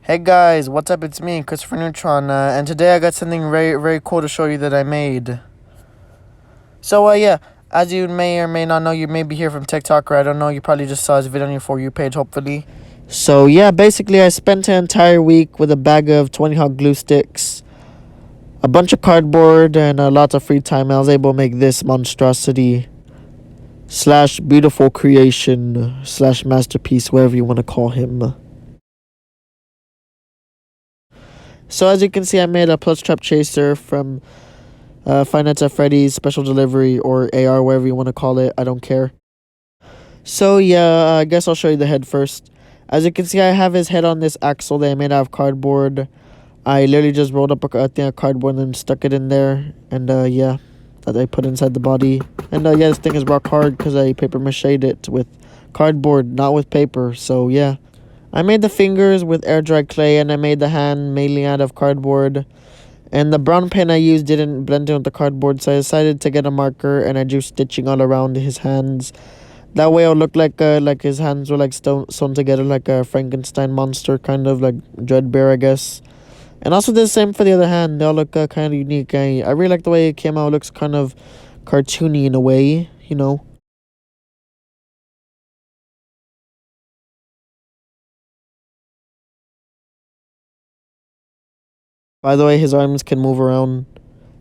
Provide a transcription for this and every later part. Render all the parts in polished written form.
Hey guys, what's up? It's me, Christopher Neutron, and today I got something very, very cool to show you that I made. So, as you may or may not know, you may be here from TikTok, or I don't know, you probably just saw this video on your For You page, hopefully. So, yeah, basically I spent an entire week with a bag of 20 hot glue sticks, a bunch of cardboard, and lots of free time. I was able to make this monstrosity slash beautiful creation slash masterpiece, whatever you want to call him. So as you can see, I made a plush trap chaser from Five Nights at Freddy's Special Delivery, or AR, whatever you want to call it. I don't care. So yeah, I guess I'll show you the head first. As you can see, I have his head on this axle that I made out of cardboard. I literally just rolled up a thing of cardboard and then stuck it in there. And yeah, that I put inside the body. And yeah, this thing is rock hard because I paper mache'd it with cardboard, not with paper. So yeah. I made the fingers with air dry clay, and I made the hand mainly out of cardboard. And the brown pen I used didn't blend in with the cardboard, so I decided to get a marker and I drew stitching all around his hands. That way it'll look like his hands were like sewn together like a Frankenstein monster, kind of like Dreadbear, I guess. And also the same for the other hand. They all look kind of unique. I really like the way it came out. It looks kind of cartoony in a way, you know. By the way, his arms can move around.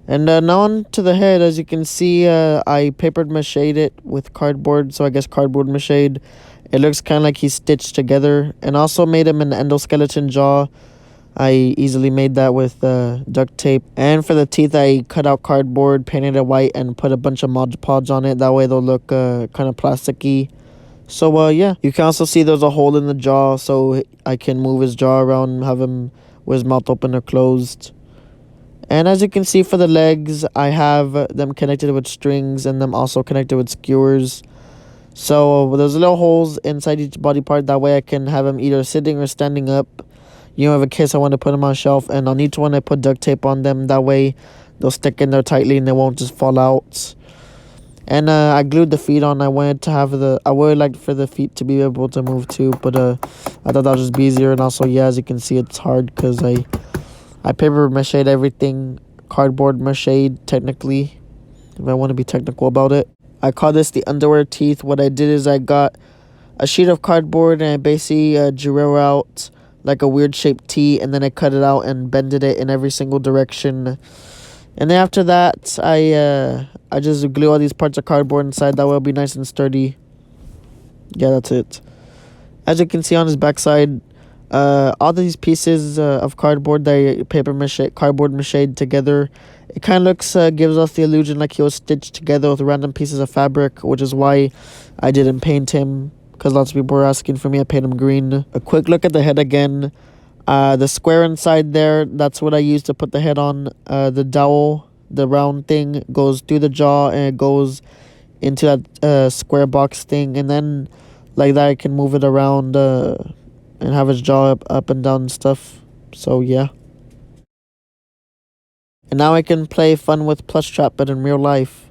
And now on to the head. As you can see, I paper mache'd it with cardboard, so I guess cardboard mache'd. It looks kind of like he's stitched together. And also made him an endoskeleton jaw. I easily made that with duct tape. And for the teeth, I cut out cardboard, painted it white, and put a bunch of Mod Podge on it. That way they'll look kind of plasticky. So yeah, you can also see there's a hole in the jaw, so I can move his jaw around and have him with his mouth open or closed. And as you can see for the legs, I have them connected with strings and them also connected with skewers. So there's little holes inside each body part. That way I can have them either sitting or standing up. You know, in case I want to put them on a shelf. And on each one I put duct tape on them. That way they'll stick in there tightly and they won't just fall out. And I glued the feet on. I would like for the feet to be able to move too. But I thought that would just be easier. And also, yeah, as you can see, it's hard because I paper mache'd everything, cardboard mache'd technically, if I want to be technical about it. I call this the underwear teeth. What I did is I got a sheet of cardboard and I basically drew out like a weird shaped T, and then I cut it out and bended it in every single direction. And then after that, I just glue all these parts of cardboard inside. That way it'll be nice and sturdy. Yeah, that's it. As you can see on his backside, all these pieces of cardboard that I cardboard mache'd together, it kind of looks, gives us the illusion like he was stitched together with random pieces of fabric, which is why I didn't paint him, because lots of people were asking for me. I paint him green. A quick look at the head again. The square inside there, that's what I used to put the head on. The dowel, the round thing, goes through the jaw and it goes into that square box thing, and then like that I can move it around and have his jaw up and down and stuff. So yeah. And now I can play fun with Plush Trap, but in real life.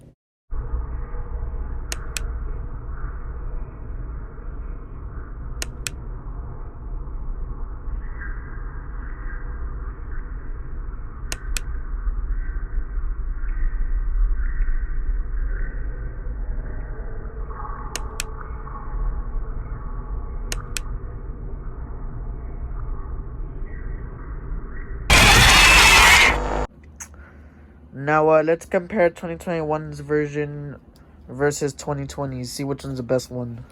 Now let's compare 2021's version versus 2020's. See which one's the best one.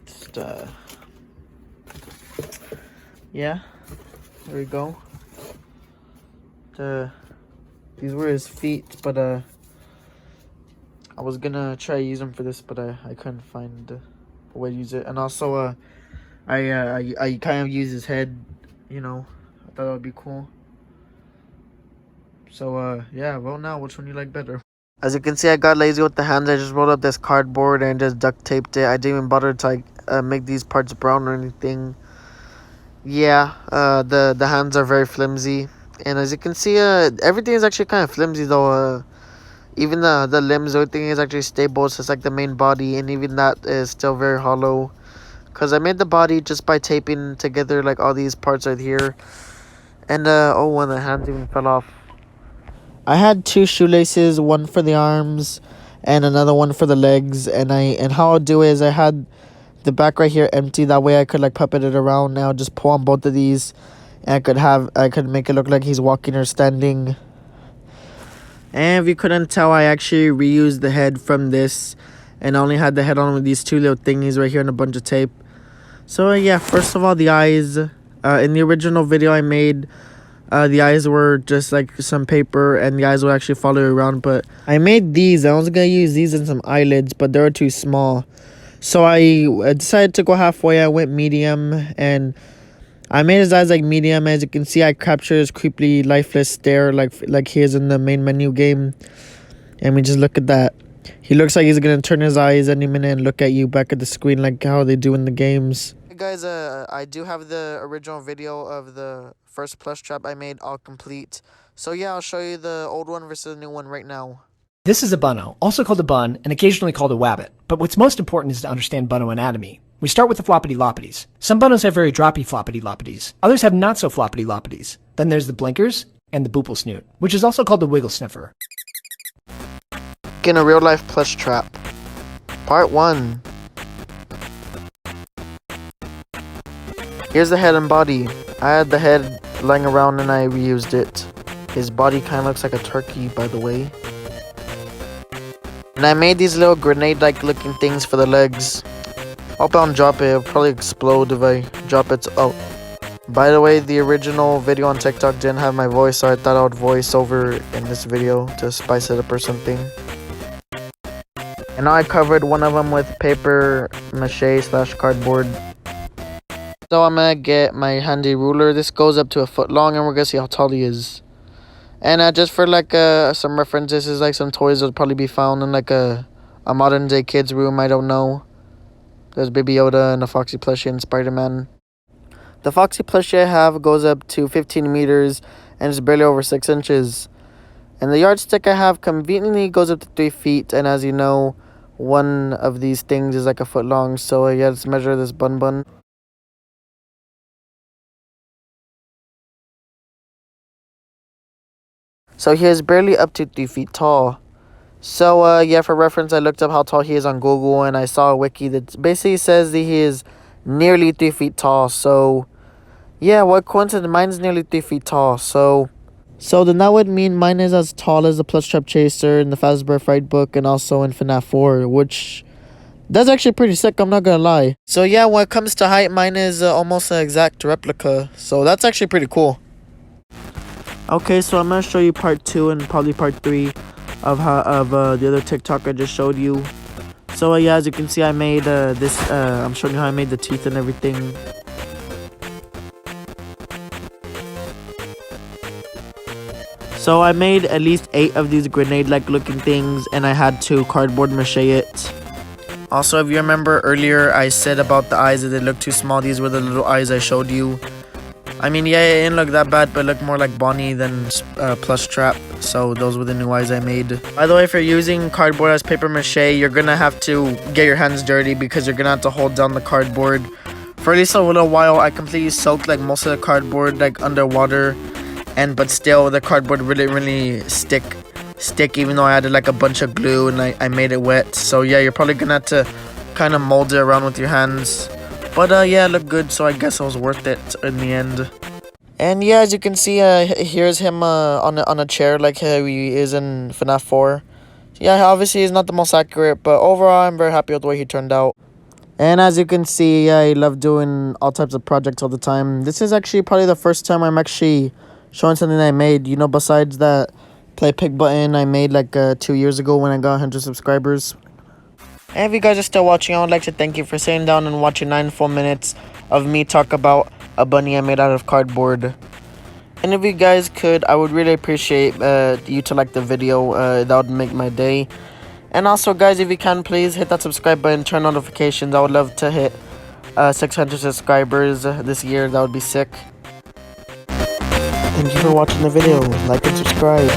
Just yeah, there we go. These were his feet, but I was gonna try to use them for this, but I couldn't find a way to use it. And also I kind of use his head, you know. I thought that would be cool. So, yeah, well, now, which one you like better? As you can see, I got lazy with the hands. I just rolled up this cardboard and just duct taped it. I didn't even bother to, make these parts brown or anything. Yeah, the hands are very flimsy. And as you can see, everything is actually kind of flimsy, though. Even the limbs, everything is actually stable. It's just like the main body, and even that is still very hollow. Because I made the body just by taping together like all these parts right here. And oh, one of the hands even fell off. I had 2 shoelaces, one for the arms and another one for the legs. And how I'll do is I had the back right here empty. That way I could like puppet it around. Now just pull on both of these. And I could make it look like he's walking or standing. And if you couldn't tell, I actually reused the head from this. And I only had the head on with these 2 little thingies right here and a bunch of tape. So yeah, first of all, the eyes. In the original video I made, the eyes were just like some paper and the eyes would actually follow you around. But I made these. I was going to use these and some eyelids, but they were too small. So I decided to go halfway. I went medium and I made his eyes like medium. As you can see, I captured his creepy, lifeless stare like he is in the main menu game. And we just look at that. He looks like he's going to turn his eyes any minute and look at you back at the screen like how they do in the games. Hey guys, I do have the original video of the first plush trap I made all complete. So yeah, I'll show you the old one versus the new one right now. This is a bunno, also called a bun and occasionally called a wabbit. But what's most important is to understand bunno anatomy. We start with the floppity loppities. Some bunnos have very droppy floppity loppities. Others have not so floppity loppities. Then there's the blinkers and the boople snoot, which is also called the wiggle sniffer. In a real life plush trap. Part 1. Here's the head and body. I had the head lying around and I reused it. His body kind of looks like a turkey, by the way. And I made these little grenade-like looking things for the legs. Hope I don't drop it. It'll probably explode if I drop it. Oh, by the way, the original video on TikTok didn't have my voice, so I thought I would voice over in this video to spice it up or something. And now I covered one of them with paper mache / cardboard. So I'm gonna get my handy ruler. This goes up to 1 foot long and we're gonna see how tall he is. And just for like some reference, this is like some toys that would probably be found in like a modern day kid's room. I don't know. There's Baby Yoda and a Foxy plushie and Spider-Man. The Foxy plushie I have goes up to 15 meters and is barely over 6 inches. And the yardstick I have conveniently goes up to 3 feet. And as you know, one of these things is like 1 foot long. So yeah, let's measure this bun. So he is barely up to 3 feet tall. So yeah, for reference, I looked up how tall he is on Google and I saw a wiki that basically says that he is nearly 3 feet tall. So yeah, what coincidence, mine's nearly 3 feet tall. So then that would mean mine is as tall as the Plush Trap Chaser in the Fazbear Fright book and also in FNAF 4, which that's actually pretty sick, I'm not gonna lie. So yeah, when it comes to height, mine is almost an exact replica. So that's actually pretty cool. Okay, so I'm gonna show you part 2 and probably part 3 of the other TikTok I just showed you. So yeah, as you can see, I made this. I'm showing you how I made the teeth and everything. So I made at least 8 of these grenade-like looking things, and I had to cardboard mache it. Also, if you remember earlier, I said about the eyes that they look too small. These were the little eyes I showed you. I mean, yeah, it didn't look that bad, but it looked more like Bonnie than Plush Trap. So those were the new eyes I made. By the way, if you're using cardboard as paper mache, you're gonna have to get your hands dirty because you're gonna have to hold down the cardboard for at least a little while. I completely soaked like most of the cardboard like underwater, but still the cardboard really stick even though I added like a bunch of glue and I made it wet. So yeah, you're probably gonna have to kind of mold it around with your hands. But yeah, it looked good, so I guess it was worth it in the end. And yeah, as you can see, here's him on a chair like how he is in FNAF 4. Yeah, obviously he's not the most accurate, but overall I'm very happy with the way he turned out. And as you can see, I love doing all types of projects all the time. This is actually probably the first time I'm actually showing something I made. You know, besides that play pig button I made like 2 years ago when I got 100 subscribers. And if you guys are still watching, I would like to thank you for sitting down and watching 9 full minutes of me talk about a bunny I made out of cardboard. And if you guys could, I would really appreciate you to like the video. That would make my day. And also, guys, if you can, please hit that subscribe button, turn notifications. I would love to hit 600 subscribers this year. That would be sick. Thank you for watching the video. Like and subscribe.